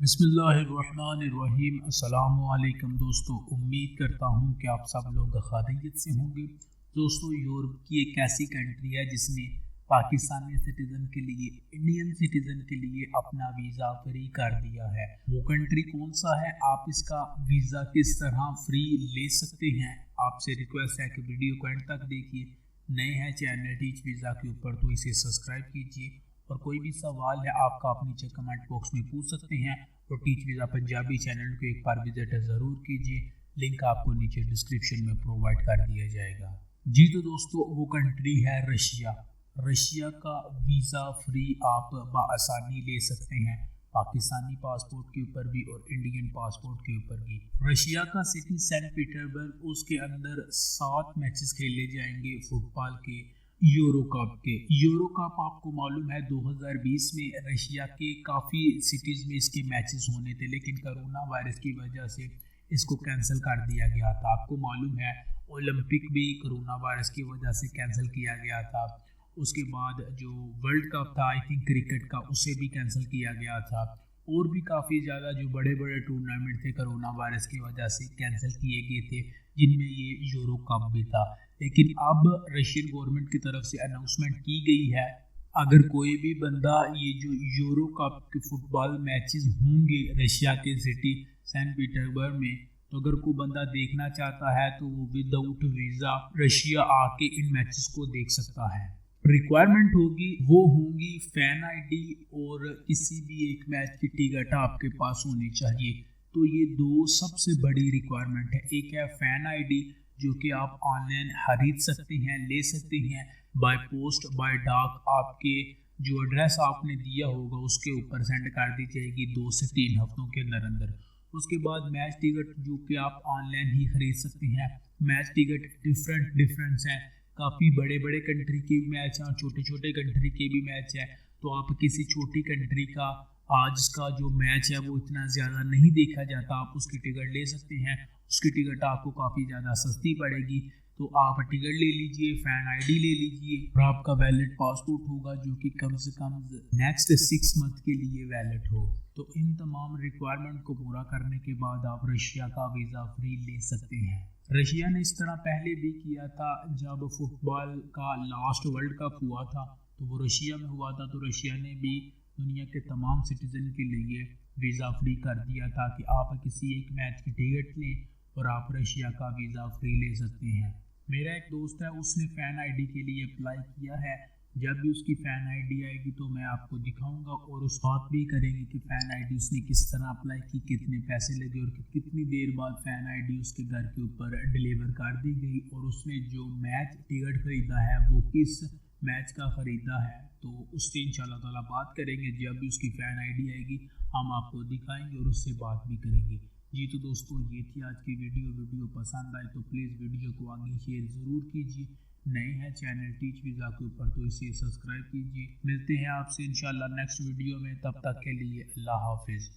बिस्मिल्लाहिर्रहमानिर्रहीम। अस्सलामुअलैकुम दोस्तों, उम्मीद करता हूँ कि आप सब लोग खैरियत से होंगे। दोस्तों, यूरोप की एक ऐसी कंट्री है जिसने पाकिस्तानी सिटीज़न के लिए, इंडियन सिटीज़न के लिए अपना वीज़ा फ्री कर दिया है। वो कंट्री कौन सा है, आप इसका वीज़ा किस तरह फ्री ले सकते हैं, आपसे रिक्वेस्ट है कि वीडियो को एंड तक देखिए। नए हैं चैनल टीच वीज़ा के ऊपर तो इसे सब्सक्राइब कीजिए, और कोई भी सवाल है आपका आप नीचे कमेंट बॉक्स में पूछ सकते हैं। तो टीच वीज़ा पंजाबी चैनल को एक बार विजिट ज़रूर कीजिए, लिंक आपको नीचे डिस्क्रिप्शन में प्रोवाइड कर दिया जाएगा। जी तो दोस्तों, वो कंट्री है रशिया। रशिया का वीज़ा फ्री आप बआसानी ले सकते हैं, पाकिस्तानी पासपोर्ट के ऊपर भी और इंडियन पासपोर्ट के ऊपर भी। रशिया का सिटी सेंट पीटर्सबर्ग, उसके अंदर 7 मैचेस खेले जाएंगे फुटबॉल के, यूरो कप के। यूरो कप आपको मालूम है 2020 में रशिया के काफ़ी सिटीज़ में इसके मैचेस होने थे, लेकिन कोरोना वायरस की वजह से इसको कैंसिल कर दिया गया था। आपको मालूम है ओलंपिक भी कोरोना वायरस की वजह से कैंसिल किया गया था। उसके बाद जो वर्ल्ड कप था आई थिंक क्रिकेट का, उसे भी कैंसिल किया गया था। और भी काफ़ी ज़्यादा जो बड़े बड़े टूर्नामेंट थे कोरोना वायरस की वजह से कैंसिल किए गए थे, जिनमें ये यूरो कप भी था। लेकिन अब रशियन गवर्नमेंट की तरफ से अनाउंसमेंट की गई है, अगर कोई भी बंदा ये जो यूरो कप के फुटबॉल मैचेस होंगे रशिया के सिटी सेंट पीटर्सबर्ग में, तो अगर कोई बंदा देखना चाहता है तो वो विदाउट वीज़ा रशिया आके इन मैचेस को देख सकता है। रिक्वायरमेंट होगी वो होंगी फैन आईडी और किसी भी एक मैच की टिकट आपके पास होनी चाहिए। तो ये 2 सबसे बड़ी रिक्वायरमेंट है। एक है फैन आईडी जो कि आप ऑनलाइन खरीद सकते हैं, ले सकते हैं, बाय पोस्ट बाय डाक। आपके जो एड्रेस आपने दिया होगा उसके ऊपर सेंड कर दी जाएगी 2 से 3 हफ्तों के अंदर अंदर। उसके बाद मैच टिकट जो कि आप ऑनलाइन ही खरीद सकते हैं। मैच टिकट डिफरेंस हैं, काफ़ी बड़े बड़े कंट्री के मैच हैं, छोटे छोटे कंट्री के भी मैच है। तो आप किसी छोटी कंट्री का आज का जो मैच है वो इतना ज़्यादा नहीं देखा जाता, आप उसकी टिकट ले सकते हैं। उसकी टिकट आपको काफ़ी ज़्यादा सस्ती पड़ेगी, तो आप टिकट ले लीजिए, फैन आईडी ले लीजिए, और आपका वैलिड पासपोर्ट होगा जो कि कम से कम नेक्स्ट 6 मंथ के लिए वैलिड हो। तो इन तमाम रिक्वायरमेंट को पूरा करने के बाद आप रशिया का वीज़ा फ्री ले सकते हैं। रशिया ने इस तरह पहले भी किया था, जब फुटबॉल का लास्ट वर्ल्ड कप हुआ था तो वो रशिया में हुआ था। तो रशिया ने भी दुनिया के तमाम सिटीज़न के लिए वीज़ा फ्री कर दिया था कि आप किसी एक मैच की टिकट लें और आप रशिया का वीज़ा फ्री ले सकते हैं। मेरा एक दोस्त है, उसने फ़ैन आईडी के लिए अप्लाई किया है। जब भी उसकी फ़ैन आईडी आएगी तो मैं आपको दिखाऊंगा, और उस बात भी करेंगे कि फ़ैन आईडी उसने किस तरह अप्लाई की, कितने पैसे लगे और कितनी देर बाद फ़ैन आईडी उसके घर के ऊपर डिलीवर कर दी गई, और उसने जो मैच टिकट ख़रीदा है वो किस मैच का ख़रीदा है। तो उससे इंशाल्लाह ताला बात करेंगे। जब भी उसकी फ़ैन आईडी आएगी हम आपको दिखाएंगे और उससे बात भी करेंगे। जी तो दोस्तों, ये थी आज की वीडियो पसंद आए तो प्लीज़ वीडियो को आगे शेयर ज़रूर कीजिए। नए हैं चैनल टीच वीज़ा के ऊपर तो इसे सब्सक्राइब कीजिए। मिलते हैं आपसे इंशाल्लाह नेक्स्ट वीडियो में, तब तक के लिए अल्लाह हाफिज़।